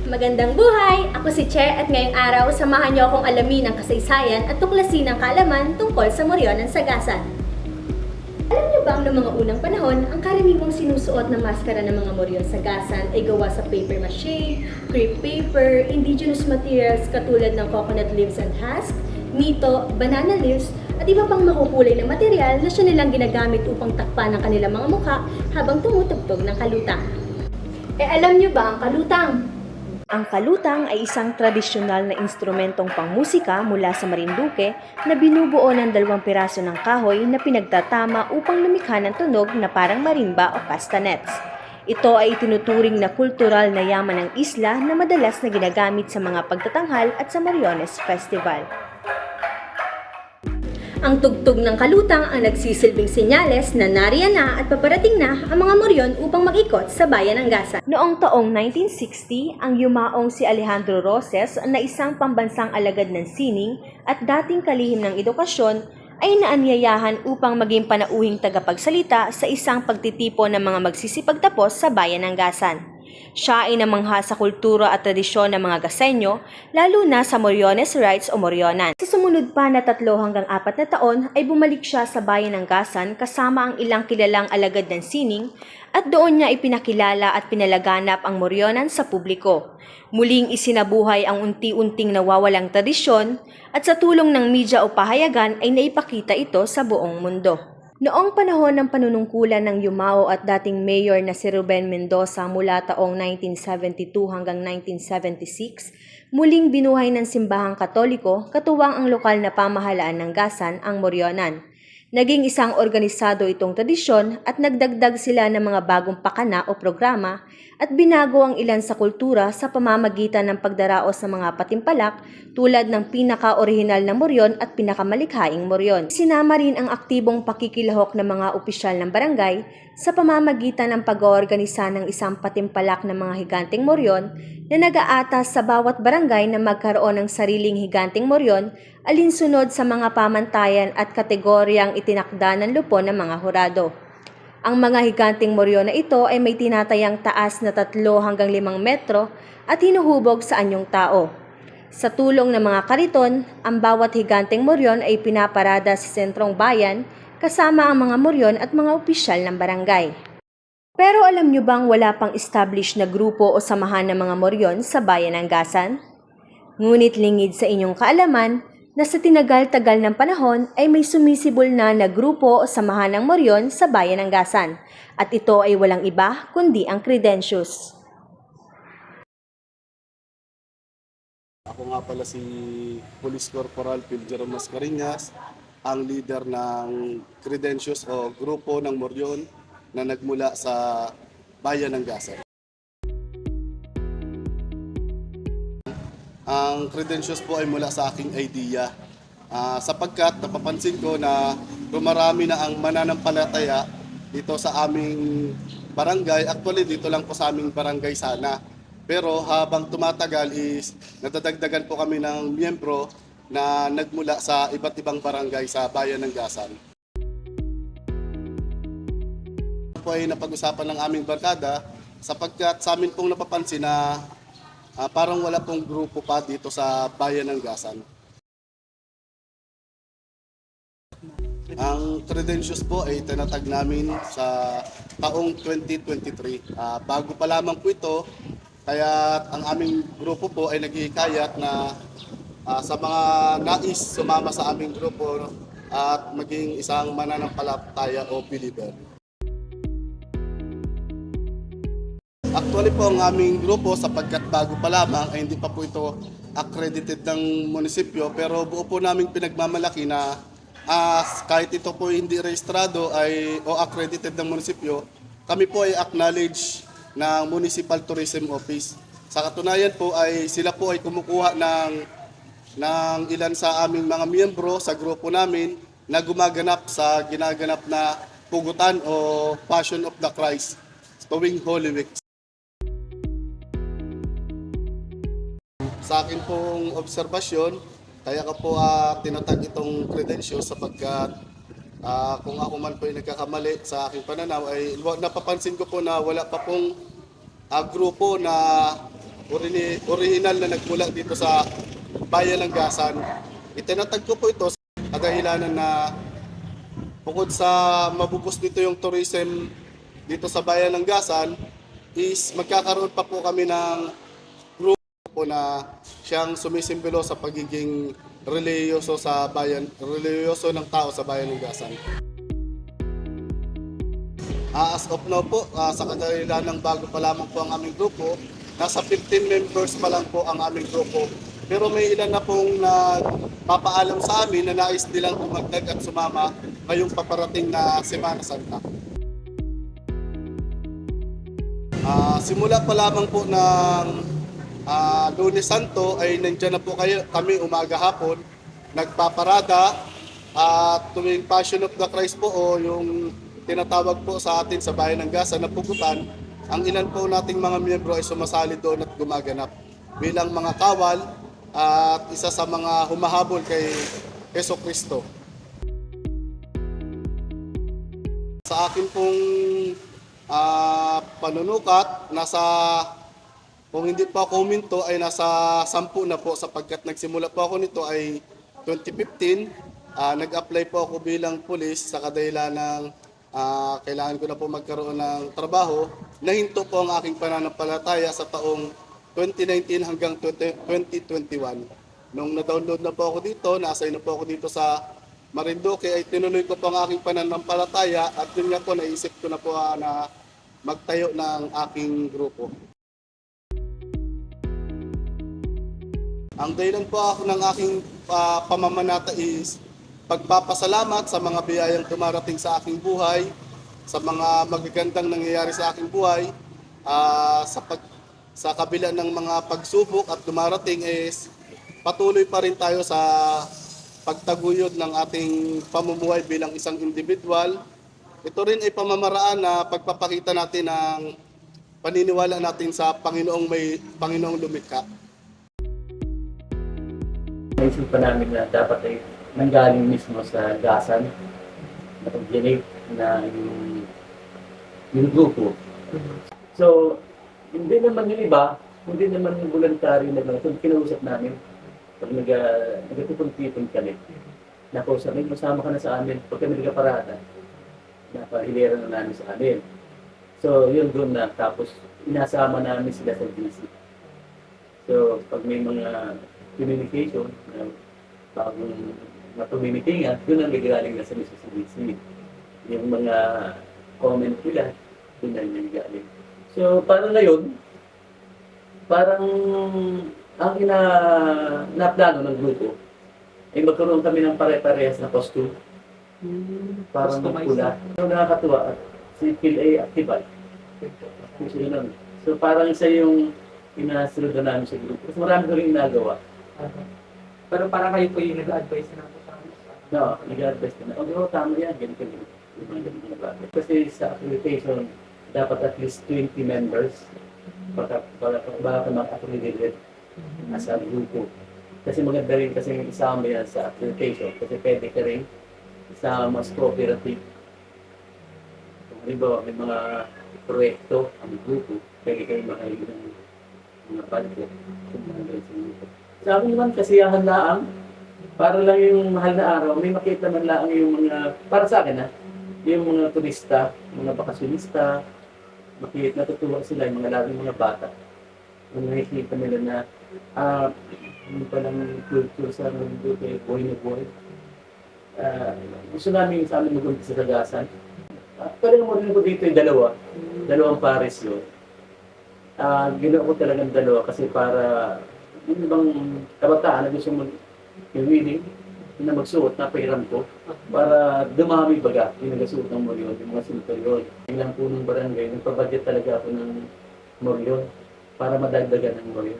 Magandang buhay! Ako si Che at ngayong araw samahan niyo akong alamin ang kasaysayan at tuklasin ang kaalaman tungkol sa Moryon ng Sagasan. Alam niyo ba noong mga unang panahon, ang karaniwang sinusuot na maskara ng mga Moryon Sagasan ay gawa sa paper mache, crepe paper, indigenous materials katulad ng coconut leaves and husk, nito, banana leaves, at iba pang makukulay na material na siya nilang ginagamit upang takpan ang kanilang mga mukha habang tumutugtog ng kalutang. Alam niyo ba ang kalutang? Ang kalutang ay isang tradisyonal na instrumentong pangmusika mula sa Marinduque na binubuo ng 2 piraso ng kahoy na pinagtatama upang lumikha ng tunog na parang marimba o castanets. Ito ay tinuturing na kultural na yaman ng isla na madalas na ginagamit sa mga pagtatanghal at sa Moriones Festival. Ang tugtog ng kalutang ang nagsisilbing senyales na nariyan na at paparating na ang mga Moryon upang mag-ikot sa bayan ng Gasan. Noong taong 1960, ang yumaong si Alejandro Roses na isang pambansang alagad ng sining at dating kalihim ng edukasyon ay naanyayahan upang maging panauhing tagapagsalita sa isang pagtitipon ng mga magsisipagtapos sa bayan ng Gasan. Siya ay namangha sa kultura at tradisyon ng mga Gasenyo, lalo na sa Moriones rites o Morionan. Sa sumunod pa na 3 hanggang 4 na taon ay bumalik siya sa bayan ng Gasan kasama ang ilang kilalang alagad ng sining at doon niya ipinakilala at pinalaganap ang Morionan sa publiko. Muling isinabuhay ang unti-unting nawawalang tradisyon at sa tulong ng media o pahayagan ay naipakita ito sa buong mundo. Noong panahon ng panunungkulan ng yumao at dating mayor na si Ruben Mendoza mula taong 1972 hanggang 1976, muling binuhay ng simbahang Katoliko katuwang ang lokal na pamahalaan ng Gasan ang Morionan. Naging isang organisado itong tradisyon at nagdagdag sila ng mga bagong pakana o programa at binago ang ilan sa kultura sa pamamagitan ng pagdaraos ng mga patimpalak tulad ng pinaka-orihinal na Moryon at pinakamalikhaing Moryon. Sinama rin ang aktibong pakikilahok ng mga opisyal ng barangay sa pamamagitan ng pag-oorganisa ng isang patimpalak ng mga higanteng Moryon na nag-aatas sa bawat barangay na magkaroon ng sariling higanteng Moryon alinsunod sa mga pamantayan at kategoryang itinakda ng lupon ng mga hurado. Ang mga higanteng Moryon na ito ay may tinatayang taas na 3 hanggang 5 metro at hinuhubog sa anyong tao. Sa tulong ng mga kariton, ang bawat higanteng Moryon ay pinaparada sa sentrong bayan kasama ang mga Moryon at mga opisyal ng barangay. Pero alam nyo bang wala pang established na grupo o samahan ng mga Moryon sa bayan ng Gasan? Ngunit lingid sa inyong kaalaman na sa tinagal-tagal ng panahon ay may sumisibol na grupo o samahan ng Moryon sa bayan ng Gasan at ito ay walang iba kundi ang Credentius. Ako nga pala si Police Corporal Pilgero Mascareñas, ang leader ng Credentius o grupo ng Moryon na nagmula sa bayan ng Gasan. Ang Credentius po ay mula sa aking idea sapagkat napapansin ko na dumarami na ang mananampalataya dito sa aming barangay. Actually dito lang po sa aming barangay sana. Pero habang tumatagal is nadadagdagan po kami ng miyembro na nagmula sa iba't ibang barangay sa bayan ng Gasan. Po ay napag-usapan ng aming barkada sapagkat sa amin pong napapansin na parang wala pong grupo pa dito sa bayan ng Gasan. Ang Credentius po ay tinatag namin sa taong 2023. Bago pa lamang po ito, kaya ang aming grupo po ay naghihikayat na sa mga nais sumama sa aming grupo at maging isang mananampalataya o believer. Actually po ang aming grupo sapagkat bago pa lamang ay hindi pa po ito accredited ng munisipyo pero buo po naming pinagmamalaki na kahit ito po hindi rehistrado o accredited ng munisipyo, kami po ay acknowledge ng Municipal Tourism Office. Sa katunayan po ay sila po ay kumukuha ng ilan sa aming mga miyembro sa grupo namin na gumaganap sa ginaganap na pugutan o Passion of the Christ tuwing Holy Week. Sa akin pong obserbasyon, kaya ko po tinatag itong Credentius sapagkat kung ako man po ay nagkakamali sa aking pananaw ay napapansin ko po na wala pa pong grupo na original na nagmula dito sa bayan ng Gasan. Itinatag ko po ito sa kadahilanan na bukod sa mabubus dito yung tourism dito sa bayan ng Gasan, is magkakaroon pa po kami ng grupo po na siyang sumisimbolo sa pagiging reliyoso sa bayan, reliyoso ng tao sa bayan ng Gasan. As of now po, sa kadahilanan ng bago pa lamang po ang aming grupo, nasa 15 members pa lang po ang aming grupo. Pero may ilan na pong nagpapaalam sa amin na nais nilang dumagdag at sumama ngayong paparating na Semana Santa. Simula pa lamang po ng Lunes Santo ay nandiyan na po kami umaga hapon, nagpaparada at tuwing Passion of the Christ po o yung tinatawag po sa atin sa bayan ng Gasan na pugutan, ang ilan po nating mga miyembro ay sumasali doon at gumaganap bilang mga kawal at isa sa mga humahabol kay Heso Kristo. Sa akin pong panunukat, kung hindi pa ako huminto ay nasa 10 na po sapagkat nagsimula po ako nito ay 2015. Nag-apply po ako bilang pulis sa kadahilan ng kailangan ko na po magkaroon ng trabaho. Nahinto po ang aking pananampalataya sa taong 2019 hanggang 2021. Nung na-download na po ako dito, na-assign na po ako dito sa Marinduque, ay tinuloy ko po ang aking pananampalataya at yun nga po naisip ko na po na magtayo ng aking grupo. Ang dahilan po ako ng aking pamamanata is pagpapasalamat sa mga biyayang dumarating sa aking buhay, sa mga magagandang nangyayari sa aking buhay, sa kabila ng mga pagsubok at dumarating is patuloy pa rin tayo sa pagtaguyod ng ating pamumuhay bilang isang individual. Ito rin ay pamamaraan na pagpapakita natin ng paniniwala natin sa Panginoong lumikha. Naisipan namin na dapat ay nanggaling mismo sa Gasan, na-originate na yung grupo. So, hindi naman yung iba, hindi naman yung voluntary na lang. So, kinausap namin, pag nagtutong-tipon kami, nakausap namin, masama ka na sa amin, pag kami nagkaparada, napahilera na namin sa amin. So, yun doon na, tapos inasama namin sila sa GC. So, pag may mga communication, bagong matumitingan, yun ang nagaling na sa GC. Yung mga comment nila, yun ang nagaling. So, parang ngayon, parang ang na-plano ng grupo ay magkaroon kami ng pare-parehas na costume. Parang magpula. So, nakakatuwa at si PLA Actibal. So, parang isa yung inasunod na namin sa grupo. Kasi marami ko rin ginagawa. Pero parang kayo po yung nag-advise na po sa amin. No, nag-advise na. Oo, tama yan. Ganito. Kasi sa application, dapat at least 20 members para mag-accredited as a grupo. Kasi maganda rin kasi isama yan sa application kasi pwede ka rin isama mas cooperative. Kung halimbawa may mga proyekto ang grupo, pwede kayo makaili ng mga budget. Sa akin naman kasiyahan laang, para lang yung mahal na araw, may makita man laang yung mga, para sa akin yung mga turista, mga bakasyonista, natutuwa sila yung mga laging mga bata. Kung nakikita nila na yung palang culture sa mundo kay buhay na buhay. Gusto namin sa amin mag-umpisa sa Gasan. Pero mo rin ko dito yung dalawang pares yun. Ginawa ko talagang dalawa kasi para yung ibang kabataan na gusto mag-winning na magsuot, napahiram ko para dumami baga yung nagasuot ng moryon, yung mga sinuturiyon. Ilang punong barangay, nagpabudget talaga ako ng moryon para madagdagan ng moryon.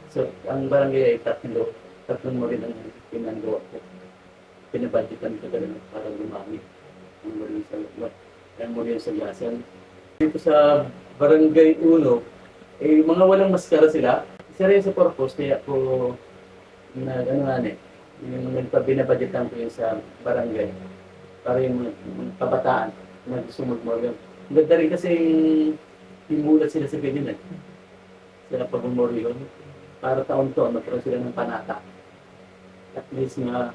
So, ang barangay ay tatlong moryon ang pinagawa ko. Pinabudgetan ko talaga para dumami ang moryon sa Gasan. Dito sa barangay 1, mga walang maskara sila. Isa rin sa purpose, kaya ko yung binabudgetan ko yun sa barangay para yung kabataan na gusto mag-moryon. Ganda rin kasi himulat sila sa ganyan sa pag-memoryon para taon-taon magkaroon sila ng panata. At least nga,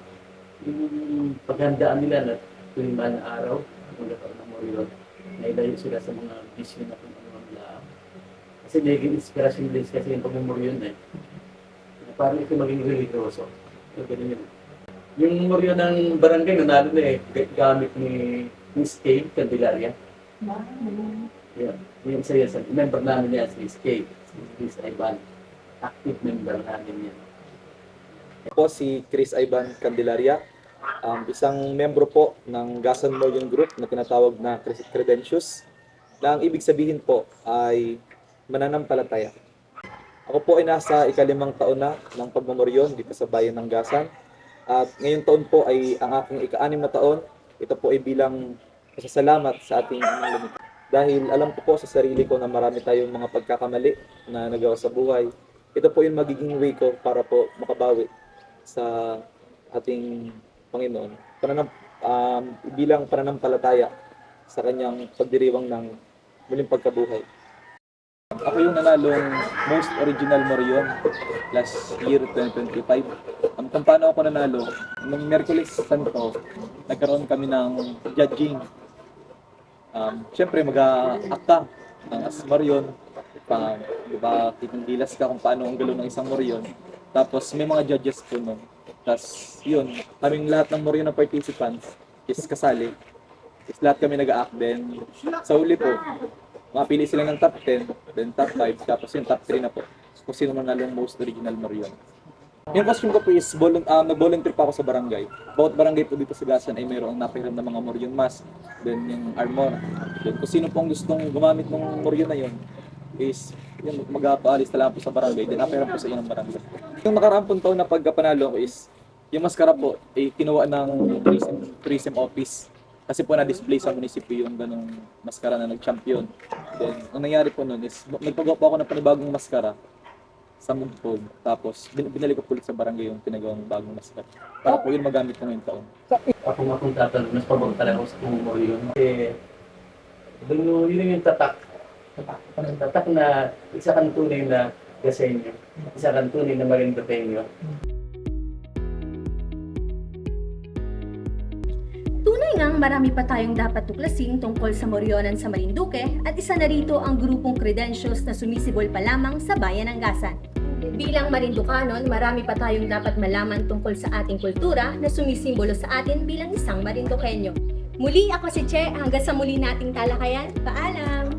yung paghandaan nila na tuwing man araw, magkakaroon ng memoryon, nailayo sila sa mga bisyo na kung ano nila. Kasi naging inspirasyon din kasi yung pag-memoryon eh. Parang ito maging religyoso. So, ganun yun. Yung memoryon ng barangay, nanalo na eh, gamit ni Miss Kay Candelaria. Yeah. Yung isa yan, member namin yan, si Miss Kay, si Chris Ivan. Active member namin yan. Po si Chris Ivan Candelaria, isang membro po ng Gasan Moryon Group na tinatawag na Credentius, na ang ibig sabihin po ay mananampalataya. Ako po ay nasa ika-5 taon na ng pagmamoryon dito sa bayan ng Gasan. At ngayong taon po ay ang aking ika-6 na taon. Ito po ay bilang pasasalamat sa ating amang lumikha. Dahil alam ko po sa sarili ko na marami tayong mga pagkakamali na nagawa sa buhay. Ito po yung magiging way ko para po makabawi sa ating Panginoon. Bilang pananampalataya sa kanyang pagdiriwang ng muling pagkabuhay. Ako yung nanalong most original Moryon last year 2025. Kung paano ako nanalo, nung Miyerkules Santo, nagkaroon kami ng judging. Siyempre mag-aakta ng as Moryon, diba, titindilas ka kung paano ang galaw ng isang Moryon. Tapos may mga judges po nun. Tapos yun, kaming lahat ng Moryon na participants is kasali. Is lahat kami nag-act din. Sa huli po, mapili sila ng top 10, then top 5, tapos yung top 3 na po. Kung sino man nalong most original Moryon. Yung costume ko po is, nag-volunteer pa ako sa barangay. Bawat barangay po dito sa Gasan ay mayroong napahiram ng mga Moryon mask, then yung armor. Then kung sino pong gustong gumamit ng Moryon na yun, is yung mag-paalis na lang po sa barangay, then napahiram po sa inyo ng barangay. Yung nakaraang pong taon na pagkapanalo ko is, yung maskara po ay kinuha ng tourism office. Kasi po na-display sa munisipyo yung ganong maskara na nag-champion. Then, ang nangyari po nun is, nagpagawa po ako ng panibagong maskara sa Mundpog. Tapos, binalik ko po ulit sa barangay yung pinagawang bagong maskara. Para po yun magamit ko ngayong taon. Ako nga kung tatanong, mas pabag talaga ako sa pumumoryon. Kasi, yun yung tatak. Tatak na isa kang tunay na Gasenyo, isa kang tunay na Marinduqueño. Tunay ngang marami pa tayong dapat tuklasin tungkol sa Moryonan sa Marinduque at isa na rito ang grupong Credentials na sumisibol pa lamang sa bayan ng Gasan. Bilang Marinducanon, marami pa tayong dapat malaman tungkol sa ating kultura na sumisimbolo sa atin bilang isang Marinduqueño. Muli ako si Che, hanggang sa muli nating talakayan. Paalam!